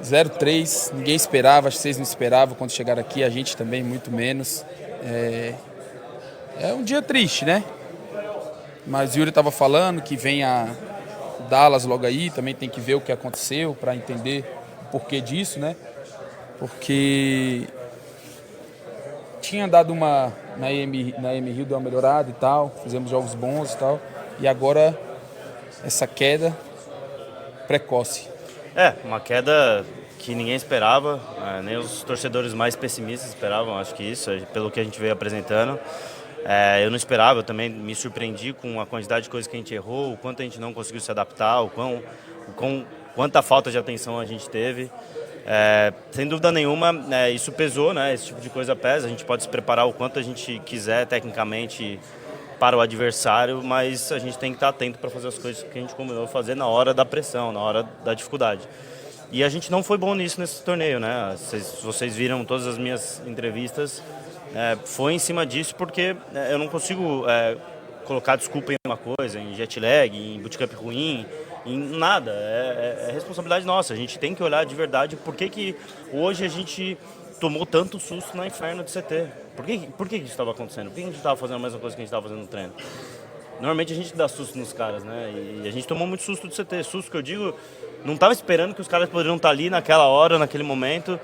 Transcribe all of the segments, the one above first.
0-3, ninguém esperava, acho que vocês não esperavam quando chegaram aqui, a gente também, muito menos. É um dia triste, né? Mas o Yuri estava falando que vem a Dallas logo aí, também tem que ver o que aconteceu para entender o porquê disso, né? Porque tinha dado na M Rio deu uma melhorada e tal, fizemos jogos bons e tal, e agora essa queda precoce. Uma queda que ninguém esperava, nem os torcedores mais pessimistas esperavam, acho que isso, pelo que a gente veio apresentando. Eu não esperava, eu também me surpreendi com a quantidade de coisas que a gente errou, o quanto a gente não conseguiu se adaptar, quanta falta de atenção a gente teve. Sem dúvida nenhuma, isso pesou, né? Esse tipo de coisa pesa. A gente pode se preparar o quanto a gente quiser tecnicamente para o adversário, mas a gente tem que estar atento para fazer as coisas que a gente combinou fazer na hora da pressão, na hora da dificuldade. E a gente não foi bom nisso nesse torneio, né? Vocês viram todas as minhas entrevistas, foi em cima disso porque eu não consigo colocar desculpa em uma coisa, em jet lag, em bootcamp ruim, em nada. É responsabilidade nossa. A gente tem que olhar de verdade por que hoje a gente tomou tanto susto na Inferno de CT. Por que isso estava acontecendo? Por que a gente estava fazendo a mesma coisa que a gente estava fazendo no treino? Normalmente a gente dá susto nos caras, né? E a gente tomou muito susto de CT. Susto que eu digo, não estava esperando que os caras poderiam estar ali naquela hora, naquele momento,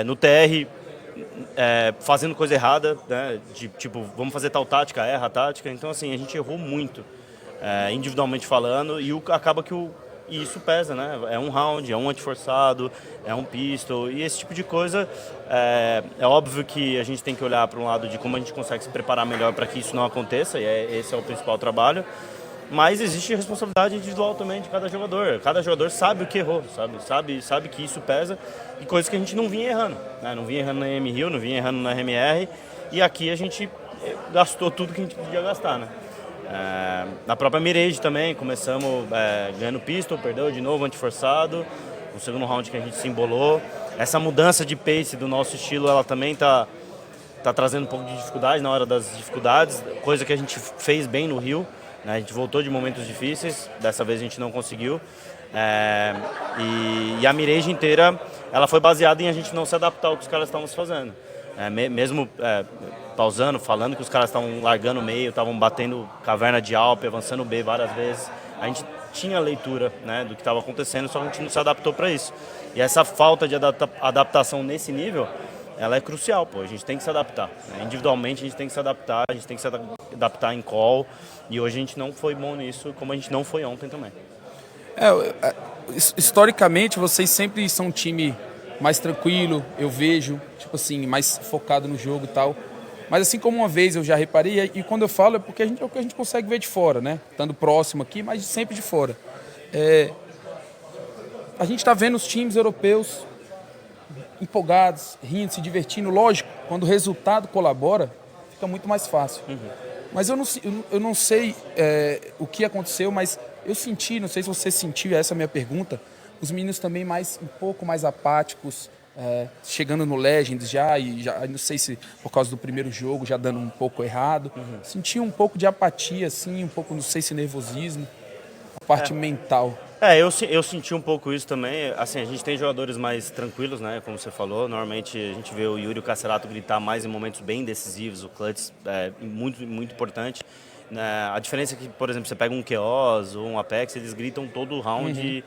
no TR, fazendo coisa errada, né? Tipo, vamos fazer tal tática, erra a tática. Então, assim, a gente errou muito, individualmente falando, e acaba que e isso pesa, né? É um round, é um antiforçado, é um pistol, e esse tipo de coisa. É óbvio que a gente tem que olhar para um lado de como a gente consegue se preparar melhor para que isso não aconteça, e esse é o principal trabalho. Mas existe responsabilidade individual também de cada jogador. Cada jogador sabe o que errou, sabe que isso pesa, e coisas que a gente não vinha errando, né? Não vinha errando na M Rio, não vinha errando na RMR, e aqui a gente gastou tudo que a gente podia gastar, né? Na própria Mirage também, começamos ganhando pistol, perdeu de novo antiforçado, no segundo round que a gente se embolou. Essa mudança de pace do nosso estilo, ela também tá trazendo um pouco de dificuldade na hora das dificuldades, coisa que a gente fez bem no Rio, né? A gente voltou de momentos difíceis, dessa vez a gente não conseguiu. E a Mirage inteira, ela foi baseada em a gente não se adaptar ao que os caras estavam fazendo. Mesmo pausando, falando que os caras estavam largando o meio, estavam batendo caverna de Alpe, avançando B várias vezes. A gente tinha leitura, né, do que estava acontecendo, só que a gente não se adaptou para isso. E essa falta de adaptação nesse nível, ela é crucial, pô. A gente tem que se adaptar, né? Individualmente a gente tem que se adaptar, a gente tem que se adaptar em call. E hoje a gente não foi bom nisso, como a gente não foi ontem também. Historicamente, vocês sempre são um time mais tranquilo, eu vejo, tipo assim, mais focado no jogo e tal. Mas assim como uma vez eu já reparei, e quando eu falo é porque é o que a gente consegue ver de fora, né? Estando próximo aqui, mas sempre de fora. A gente está vendo os times europeus empolgados, rindo, se divertindo. Lógico, quando o resultado colabora, fica muito mais fácil. Mas eu não sei o que aconteceu, mas eu senti, não sei se você sentiu, essa é a minha pergunta, os meninos também um pouco mais apáticos, chegando no Legends já não sei se por causa do primeiro jogo, já dando um pouco errado. Senti um pouco de apatia, assim, um pouco, não sei se nervosismo, a parte mental. Eu senti um pouco isso também. Assim, a gente tem jogadores mais tranquilos, né? Como você falou. Normalmente a gente vê o Yuri e o Cacerato gritar mais em momentos bem decisivos. O clutch é muito, muito importante. A diferença é que, por exemplo, você pega um Chaos ou um Apex, eles gritam todo o round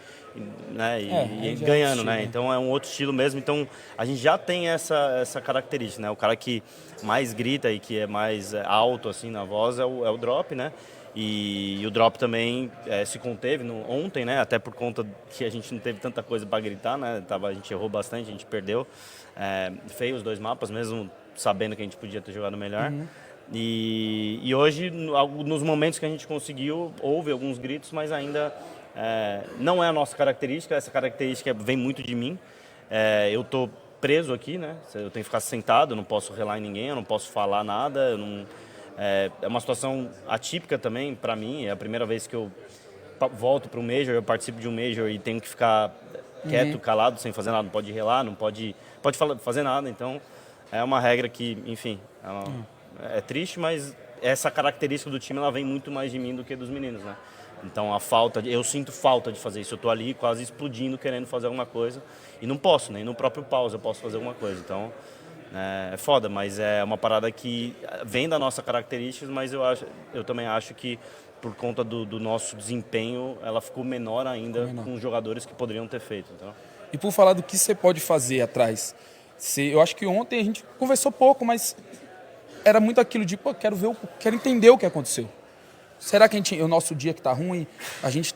né? E ganhando, né? Então é um outro estilo mesmo. Então a gente já tem essa característica, né? O cara que mais grita e que é mais alto assim na voz é o Drop, né? E o Drop também se conteve ontem, né? Até por conta que a gente não teve tanta coisa para gritar, né? A gente errou bastante, a gente perdeu. Feio os dois mapas, mesmo sabendo que a gente podia ter jogado melhor. E hoje, nos momentos que a gente conseguiu, houve alguns gritos, mas ainda não é a nossa característica. Essa característica vem muito de mim. Eu tô preso aqui, né? Eu tenho que ficar sentado, eu não posso relar em ninguém, eu não posso falar nada, eu não... É uma situação atípica também para mim. É a primeira vez que eu volto para um Major, eu participo de um Major e tenho que ficar quieto, calado, sem fazer nada. Não pode relar, não pode fazer nada. Então, é uma regra que, enfim, é triste, mas essa característica do time ela vem muito mais de mim do que dos meninos, né? Então eu sinto falta de fazer isso. Eu tô ali quase explodindo, querendo fazer alguma coisa e não posso, nem no próprio pause eu posso fazer alguma coisa. Então é foda, mas é uma parada que vem da nossa característica, mas eu também acho que por conta do nosso desempenho, ela ficou menor ainda com jogadores que poderiam ter feito. Então. E por falar do que você pode fazer atrás, eu acho que ontem a gente conversou pouco, mas era muito aquilo de, pô, quero entender o que aconteceu. Será que o nosso dia que tá ruim, a gente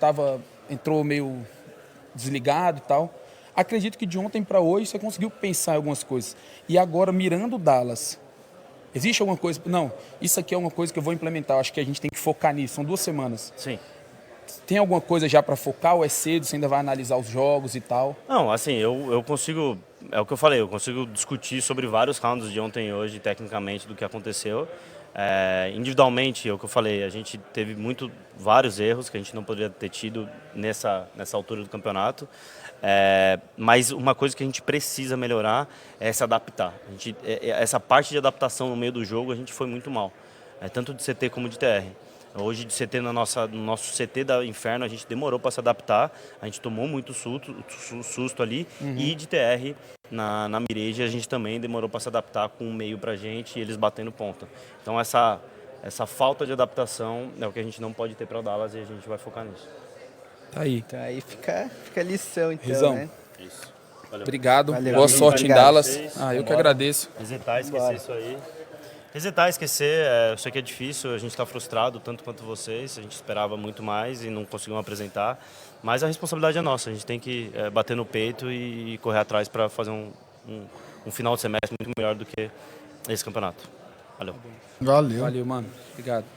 entrou meio desligado e tal? Acredito que de ontem para hoje você conseguiu pensar em algumas coisas. E agora, mirando o Dallas, existe alguma coisa? Não, isso aqui é uma coisa que eu vou implementar, acho que a gente tem que focar nisso, são 2 semanas. Sim. Tem alguma coisa já para focar ou é cedo, você ainda vai analisar os jogos e tal? Não, assim, eu consigo, é o que eu falei, eu consigo discutir sobre vários rounds de ontem e hoje, tecnicamente, do que aconteceu. Individualmente, é o que eu falei, a gente teve vários erros que a gente não poderia ter tido nessa altura do campeonato. Mas uma coisa que a gente precisa melhorar é se adaptar. Essa parte de adaptação no meio do jogo a gente foi muito mal, tanto de CT como de TR. Hoje de CT no nosso CT da Inferno a gente demorou para se adaptar, a gente tomou muito susto ali, e de TR na Mirage a gente também demorou para se adaptar com um meio pra gente e eles batendo ponta. Então essa falta de adaptação é o que a gente não pode ter para Dallas e a gente vai focar nisso. Tá aí. Então aí fica a lição, então, Rizão. né? Isso. Valeu. Obrigado. Valeu, Boa amigo. sorte Obrigado em Dallas. Vocês. Eu que Bora. agradeço. Resetar, esquecer isso aí. Resetar, esquecer, eu sei que é difícil, a gente está frustrado tanto quanto vocês, a gente esperava muito mais e não conseguimos apresentar, mas a responsabilidade é nossa, a gente tem que bater no peito e correr atrás para fazer um final de semestre muito melhor do que esse campeonato. Valeu. Valeu. Valeu, mano. Obrigado.